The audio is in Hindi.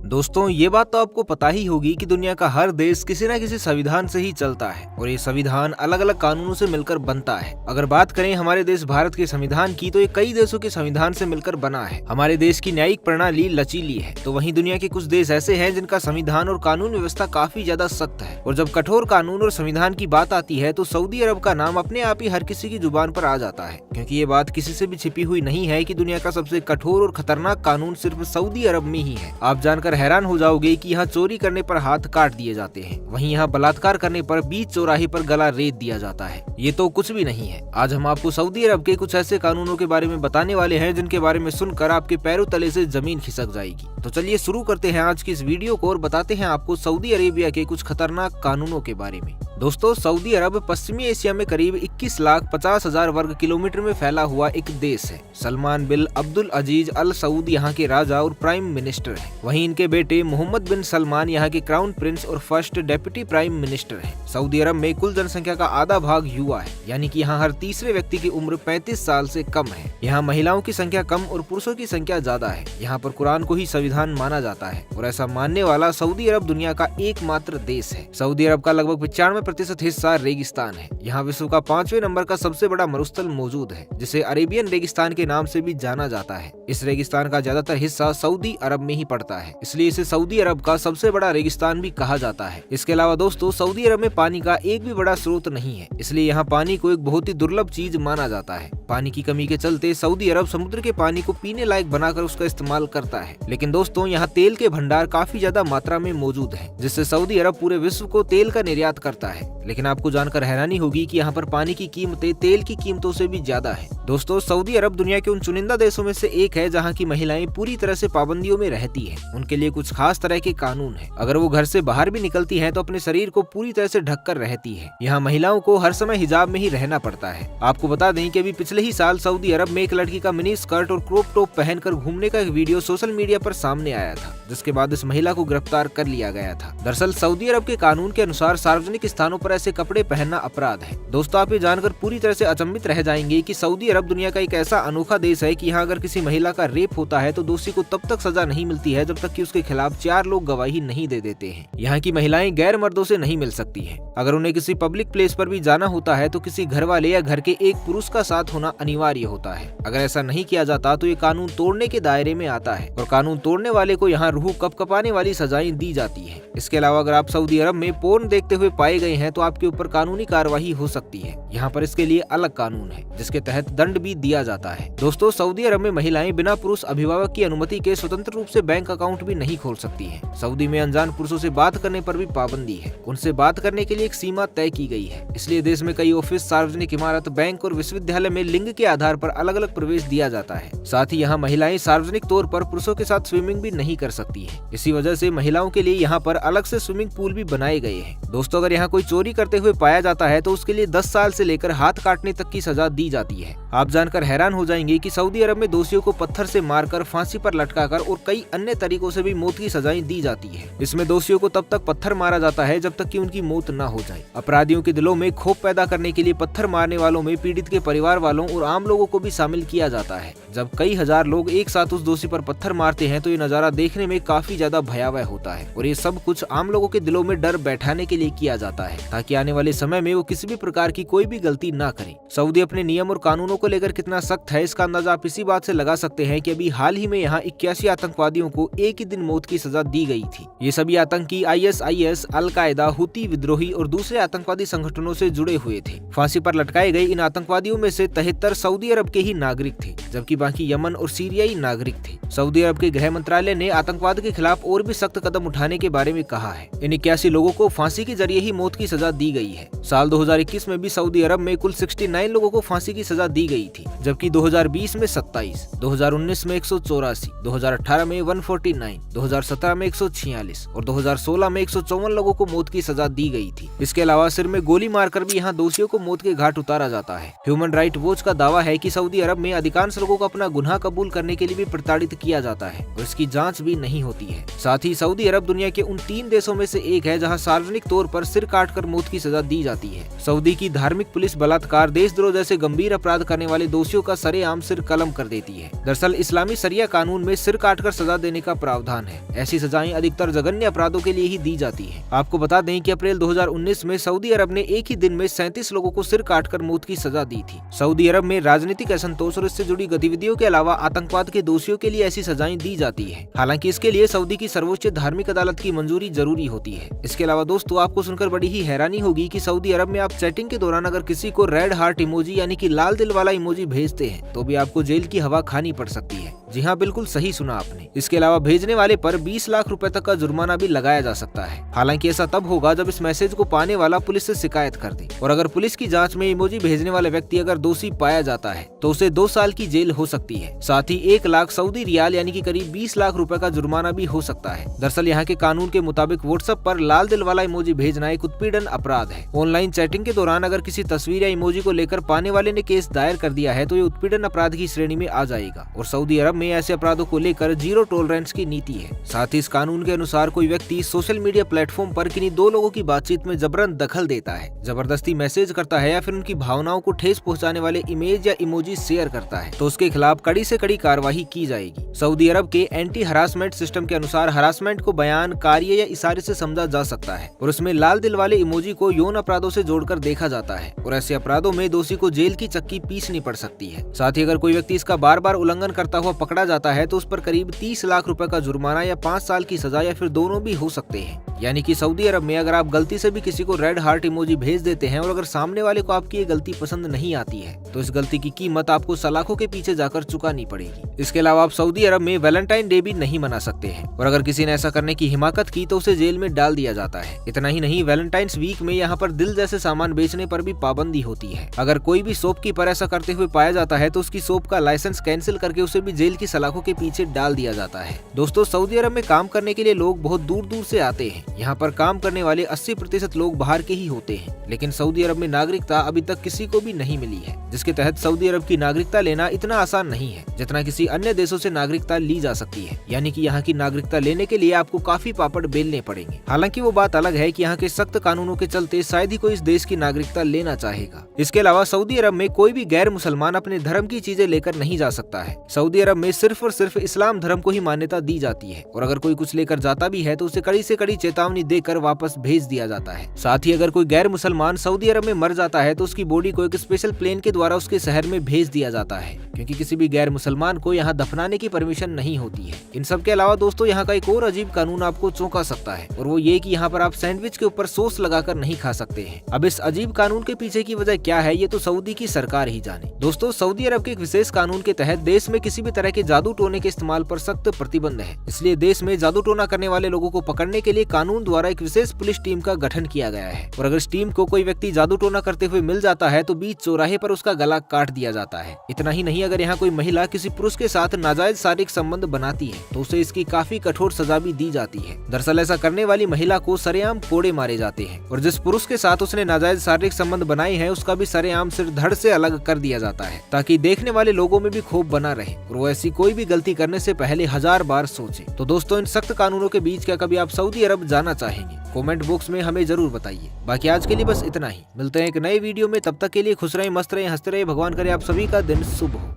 दोस्तों ये बात तो आपको पता ही होगी कि दुनिया का हर देश किसी न किसी संविधान से ही चलता है और ये संविधान अलग अलग कानूनों से मिलकर बनता है। अगर बात करें हमारे देश भारत के संविधान की, तो ये कई देशों के संविधान से मिलकर बना है। हमारे देश की न्यायिक प्रणाली लचीली है, तो वहीं दुनिया के कुछ देश ऐसे हैं जिनका संविधान और कानून व्यवस्था काफी ज्यादा सख्त है। और जब कठोर कानून और संविधान की बात आती है तो सऊदी अरब का नाम अपने आप ही हर किसी की जुबान पर आ जाता है, क्योंकि ये बात किसी से भी छिपी हुई नहीं है कि दुनिया का सबसे कठोर और खतरनाक कानून सिर्फ सऊदी अरब में ही है। आप जानकर हैरान हो जाओगे कि यहाँ चोरी करने पर हाथ काट दिए जाते हैं, वहीं यहाँ बलात्कार करने पर बीच चौराहे पर गला रेत दिया जाता है। ये तो कुछ भी नहीं है। आज हम आपको सऊदी अरब के कुछ ऐसे कानूनों के बारे में बताने वाले हैं जिनके बारे में सुनकर आपके पैरों तले से जमीन खिसक जाएगी। तो चलिए शुरू करते हैं आज की इस वीडियो को और बताते हैं आपको सऊदी अरेबिया के कुछ खतरनाक कानूनों के बारे में। दोस्तों, सऊदी अरब पश्चिमी एशिया में करीब 21,50,000 वर्ग किलोमीटर में फैला हुआ एक देश है। सलमान बिन अब्दुल अजीज अल सऊद यहाँ के राजा और प्राइम मिनिस्टर हैं। वहीं इनके बेटे मोहम्मद बिन सलमान यहाँ के क्राउन प्रिंस और फर्स्ट डेप्यूटी प्राइम मिनिस्टर हैं। सऊदी अरब में कुल जनसंख्या का आधा भाग युवा है, यानी कि यहाँ हर तीसरे व्यक्ति की उम्र 35 साल से कम है। यहाँ महिलाओं की संख्या कम और पुरुषों की संख्या ज्यादा है। यहाँ पर कुरान को ही संविधान माना जाता है और ऐसा मानने वाला सऊदी अरब दुनिया का एकमात्र देश है। सऊदी अरब का लगभग 95% हिस्सा रेगिस्तान है। यहाँ विश्व का 5वें नंबर का सबसे बड़ा मरुस्थल मौजूद है, जिसे अरेबियन रेगिस्तान के नाम से भी जाना जाता है। इस रेगिस्तान का ज्यादातर हिस्सा सऊदी अरब में ही पड़ता है, इसलिए इसे सऊदी अरब का सबसे बड़ा रेगिस्तान भी कहा जाता है। इसके अलावा दोस्तों, सऊदी अरब में पानी का एक भी बड़ा स्रोत नहीं है, इसलिए यहाँ पानी को एक बहुत ही दुर्लभ चीज माना जाता है। पानी की कमी के चलते सऊदी अरब समुद्र के पानी को पीने लायक बनाकर उसका इस्तेमाल करता है। लेकिन दोस्तों, यहाँ तेल के भंडार काफी ज्यादा मात्रा में मौजूद है, जिससे सऊदी अरब पूरे विश्व को तेल का निर्यात करता है। लेकिन आपको जानकर हैरानी होगी कि यहाँ पर पानी की कीमतें तेल की कीमतों से भी ज्यादा है। दोस्तों, सऊदी अरब दुनिया के उन चुनिंदा देशों में से एक है जहाँ की महिलाएं पूरी तरह से पाबंदियों में रहती हैं। उनके लिए कुछ खास तरह के कानून है। अगर वो घर से बाहर भी निकलती हैं तो अपने शरीर को पूरी तरह से ढककर रहती है। यहाँ महिलाओं को हर समय हिजाब में ही रहना पड़ता है। आपको बता दें कि अभी पिछले ही साल सऊदी अरब में एक लड़की का मिनी स्कर्ट और क्रॉप टॉप पहनकर घूमने का एक वीडियो सोशल मीडिया पर सामने आया था, जिसके बाद इस महिला को गिरफ्तार कर लिया गया था। दरअसल सऊदी अरब के कानून के अनुसार सार्वजनिक स्थानों पर ऐसे कपड़े पहनना अपराध है। दोस्तों, आप ये जानकर पूरी तरह से अचंभित रह जाएंगे कि सऊदी अरब दुनिया का एक ऐसा अनोखा देश है कि यहाँ अगर किसी महिला का रेप होता है तो दोषी को तब तक सजा नहीं मिलती है जब तक कि उसके खिलाफ 4 लोग गवाही नहीं दे देते हैं। यहाँ की महिलाएं गैर मर्दों से नहीं मिल सकती हैं। अगर उन्हें किसी पब्लिक प्लेस पर भी जाना होता है तो किसी घर वाले या घर के एक पुरुष का साथ होना अनिवार्य होता है। अगर ऐसा नहीं किया जाता तो ये कानून तोड़ने के दायरे में आता है और कानून तोड़ने वाले को यहाँ रूह कपकपाने वाली सजाएं दी जाती है। इसके अलावा अगर आप सऊदी अरब में पोर्न देखते हुए पाए गए हैं तो आपके ऊपर कानूनी कार्रवाई हो सकती है। यहाँ पर इसके लिए अलग कानून है, जिसके तहत दंड भी दिया जाता है। दोस्तों, सऊदी अरब में महिलाएं बिना पुरुष अभिभावक की अनुमति के स्वतंत्र रूप से बैंक अकाउंट भी नहीं खोल सकती हैं। सऊदी में अनजान पुरुषों से बात करने पर भी पाबंदी है। उनसे बात करने के लिए एक सीमा तय की गई है। इसलिए देश में कई ऑफिस, सार्वजनिक इमारत, बैंक और विश्वविद्यालय में लिंग के आधार पर अलग अलग प्रवेश दिया जाता है। साथ ही यहाँ महिलाएं सार्वजनिक तौर पर पुरुषों के साथ स्विमिंग भी नहीं कर सकती है। इसी वजह से महिलाओं के लिए यहाँ पर अलग से स्विमिंग पूल भी बनाए गए हैं। दोस्तों, अगर यहाँ कोई चोरी करते हुए पाया जाता है तो उसके लिए 10 साल से लेकर हाथ काटने तक की सजा दी जाती है। आप जानकर हैरान हो जाएंगे कि सऊदी अरब में दोषियों को पत्थर से मारकर, फांसी पर लटकाकर और कई अन्य तरीकों से भी मौत की सजाएं दी जाती है। इसमें दोषियों को तब तक पत्थर मारा जाता है जब तक कि उनकी मौत न हो जाए। अपराधियों के दिलों में खौफ पैदा करने के लिए पत्थर मारने वालों में पीड़ित के परिवार वालों और आम लोगों को भी शामिल किया जाता है। जब कई हजार लोग एक साथ उस दोषी पर पत्थर मारते हैं तो ये नजारा देखने में काफी ज्यादा भयावह होता है और ये सब कुछ आम लोगों के दिलों में डर बैठाने के लिए किया जाता है, ताकि आने वाले समय में वो किसी भी प्रकार की कोई भी गलती ना करें। सऊदी अपने नियम और कानूनों को लेकर कितना सख्त है, इसका अंदाजा आप इसी बात से लगा सकते हैं कि अभी हाल ही में यहाँ 81 आतंकवादियों को एक ही दिन मौत की सजा दी गई थी। ये सभी आतंकी ISIS, अल-कायदा, हुती विद्रोही और दूसरे आतंकवादी संगठनों से जुड़े हुए थे। फांसी पर लटकाए गए इन आतंकवादियों में से 73 सऊदी अरब के ही नागरिक थे, जबकि बाकी यमन और सीरियाई नागरिक थे। सऊदी अरब के गृह मंत्रालय ने आतंकवाद के खिलाफ और भी सख्त कदम उठाने के बारे में कहा है। इन 81 लोगों को फांसी के जरिए ही मौत की सजा दी गई है। साल 2021 में भी सऊदी अरब में कुल 69 लोगों को फांसी की सजा दी गई थी, जबकि 2020 में 27, 2019 में 184, 2018 में 149, 2017 में 146 और 2016 में 154 लोगों को मौत की सजा दी गई थी। इसके अलावा सिर में गोली मारकर भी यहाँ दोषियों को मौत के घाट उतारा जाता है। ह्यूमन राइट वॉच का दावा है कि सऊदी अरब में अधिकांश लोगों को अपना गुनाह कबूल करने के लिए भी प्रताड़ित किया जाता है और इसकी जांच भी नहीं होती है। साथ ही सऊदी अरब दुनिया के उन 3 देशों में से एक है जहां सार्वजनिक तौर पर सिर काटकर मौत की सजा दी जाती है। सऊदी की धार्मिक पुलिस बलात्कार, देशद्रोह जैसे गंभीर अपराध करने वाले दोषियों का सरेआम सिर कलम कर देती है। दरअसल इस्लामी शरिया कानून में सिर काटकर सजा देने का प्रावधान है। ऐसी सजाएं अधिकतर जघन्य अपराधों के लिए ही दी जाती है। आपको बता दें कि अप्रैल 2019 में सऊदी अरब ने एक ही दिन में 37 लोगों को सिर काटकर मौत की सजा दी थी। सऊदी अरब में राजनीतिक असंतोष और इससे जुड़ी गतिविधियों के अलावा आतंकवाद के दोषियों के लिए ऐसी सजाएं दी जाती है। हालांकि इसके लिए सऊदी की सर्वोच्च धार्मिक अदालत की मंजूरी जरूरी होती है। इसके अलावा दोस्तों, आपको सुनकर बड़ी ही हैरानी होगी कि सऊदी अरब में आप चैटिंग के दौरान अगर किसी को रेड हार्ट इमोजी यानी कि लाल दिल वाला इमोजी भेजते हैं तो भी आपको जेल की हवा खानी पड़ सकती है। जी हाँ, बिल्कुल सही सुना आपने। इसके अलावा भेजने वाले पर 20 लाख रुपए तक का जुर्माना भी लगाया जा सकता है। हालांकि ऐसा तब होगा जब इस मैसेज को पाने वाला पुलिस से शिकायत कर दे, और अगर पुलिस की जांच में इमोजी भेजने वाला व्यक्ति अगर दोषी पाया जाता है तो उसे 2 साल की जेल हो सकती है। साथ ही 1 लाख सऊदी रियाल यानी कि करीब 20 लाख रुपए का जुर्माना भी हो सकता है। दरअसल यहाँ के कानून के मुताबिक व्हाट्सएप पर लाल दिल वाला इमोजी भेजना एक उत्पीड़न अपराध है। ऑनलाइन चैटिंग के दौरान अगर किसी तस्वीर या इमोजी को लेकर पाने वाले ने केस दायर कर दिया है तो ये उत्पीड़न अपराध की श्रेणी में आ जाएगा, और सऊदी अरब में ऐसे अपराधों को लेकर 0 टॉलरेंस की नीति है। साथ ही इस कानून के अनुसार कोई व्यक्ति सोशल मीडिया प्लेटफॉर्म पर किन्हीं 2 लोगों की बातचीत में जबरन दखल देता है, जबरदस्ती मैसेज करता है या फिर उनकी भावनाओं को ठेस पहुंचाने वाले इमेज या इमोजी शेयर करता है तो उसके खिलाफ कड़ी से कड़ी कार्रवाई की जाएगी। सऊदी अरब के एंटी हरासमेंट सिस्टम के अनुसार हरासमेंट को बयान, कार्य या इशारे से समझा जा सकता है, और उसमें लाल दिल वाले इमोजी को यौन अपराधों से जोड़कर देखा जाता है, और ऐसे अपराधों में दोषी को जेल की चक्की पीसनी पड़ सकती है। साथ ही अगर कोई व्यक्ति इसका बार बार उल्लंघन करता हुआ पकड़ा जाता है तो उस पर करीब 30 लाख रुपए का जुर्माना या 5 साल की सजा या फिर दोनों भी हो सकते हैं। यानी कि सऊदी अरब में अगर आप गलती से भी किसी को रेड हार्ट इमोजी भेज देते हैं और अगर सामने वाले को आपकी ये गलती पसंद नहीं आती है तो इस गलती की कीमत आपको सलाखों के पीछे जाकर चुकानी पड़ेगी। इसके अलावा आप सऊदी अरब में वैलेंटाइन डे भी नहीं मना सकते हैं, और अगर किसी ने ऐसा करने की हिमाकत की तो उसे जेल में डाल दिया जाता है। इतना ही नहीं, वैलेंटाइन्स वीक में यहाँ पर दिल जैसे सामान बेचने पर भी पाबंदी होती है। अगर कोई भी शॉपकीपर ऐसा करते हुए पाया जाता है तो उसकी शॉप का लाइसेंस कैंसिल करके उसे भी जेल की सलाखों के पीछे डाल दिया जाता है। दोस्तों, सऊदी अरब में काम करने के लिए लोग बहुत दूर दूर से आते हैं। यहाँ पर काम करने वाले 80% लोग बाहर के ही होते हैं, लेकिन सऊदी अरब में नागरिकता अभी तक किसी को भी नहीं मिली है, जिसके तहत सऊदी अरब की नागरिकता लेना इतना आसान नहीं है जितना किसी अन्य देशों से नागरिकता ली जा सकती है। यानी कि यहाँ की नागरिकता लेने के लिए आपको काफी पापड़ बेलने पड़ेंगे। हालांकि वो बात अलग है कि यहाँ के सख्त कानूनों के चलते शायद ही कोई इस देश की नागरिकता लेना चाहेगा। इसके अलावा सऊदी अरब में कोई भी गैर मुसलमान अपने धर्म की चीजें लेकर नहीं जा सकता है। सऊदी अरब में सिर्फ और सिर्फ इस्लाम धर्म को ही मान्यता दी जाती है, और अगर कोई कुछ लेकर जाता भी है तो उसे कड़ी से कड़ी चेतावनी देकर वापस भेज दिया जाता है। साथ ही अगर कोई गैर मुसलमान सऊदी अरब में मर जाता है तो उसकी बॉडी को एक स्पेशल प्लेन के द्वारा उसके शहर में भेज दिया जाता है, क्योंकि किसी भी गैर मुसलमान को यहाँ दफनाने की परमिशन नहीं होती है। इन सब के अलावा दोस्तों, यहाँ का एक और अजीब कानून आपको चौंका सकता है, और वो ये कि यहाँ पर आप सैंडविच के ऊपर सॉस लगाकर नहीं खा सकते हैं। अब इस अजीब कानून के पीछे की वजह क्या है ये तो सऊदी की सरकार ही जाने। दोस्तों, सऊदी अरब के एक विशेष कानून के तहत देश में किसी भी तरह के जादू टोने के इस्तेमाल पर सख्त प्रतिबंध है। इसलिए देश में जादू टोना करने वाले लोगों को पकड़ने के लिए कानून द्वारा एक विशेष पुलिस टीम का गठन किया गया है, और अगर इस टीम को कोई व्यक्ति जादू टोना करते हुए मिल जाता है तो बीच चौराहे पर उसका गला काट दिया जाता है। इतना ही नहीं, अगर यहाँ कोई महिला किसी पुरुष के साथ नाजायज शारीरिक संबंध बनाती है तो उसे इसकी काफी कठोर सजा भी दी जाती है। दरअसल ऐसा करने वाली महिला को सरेआम कोड़े मारे जाते हैं, और जिस पुरुष के साथ उसने नाजायज शारीरिक संबंध बनाए हैं उसका भी सरेआम सिर धड़ से अलग कर दिया जाता है, ताकि देखने वाले लोगों में भी खौफ बना रहे और वो ऐसी कोई भी गलती करने से पहले 1000 बार सोचे। तो दोस्तों, इन सख्त कानूनों के बीच क्या कभी आप सऊदी अरब जाना चाहेंगे? कमेंट बॉक्स में हमें जरूर बताइए। बाकी आज के लिए बस इतना ही। मिलते हैं एक नए वीडियो में, तब तक के लिए खुश रहें, मस्त रहें, हंसते रहें। भगवान करे आप सभी का दिन शुभ हो।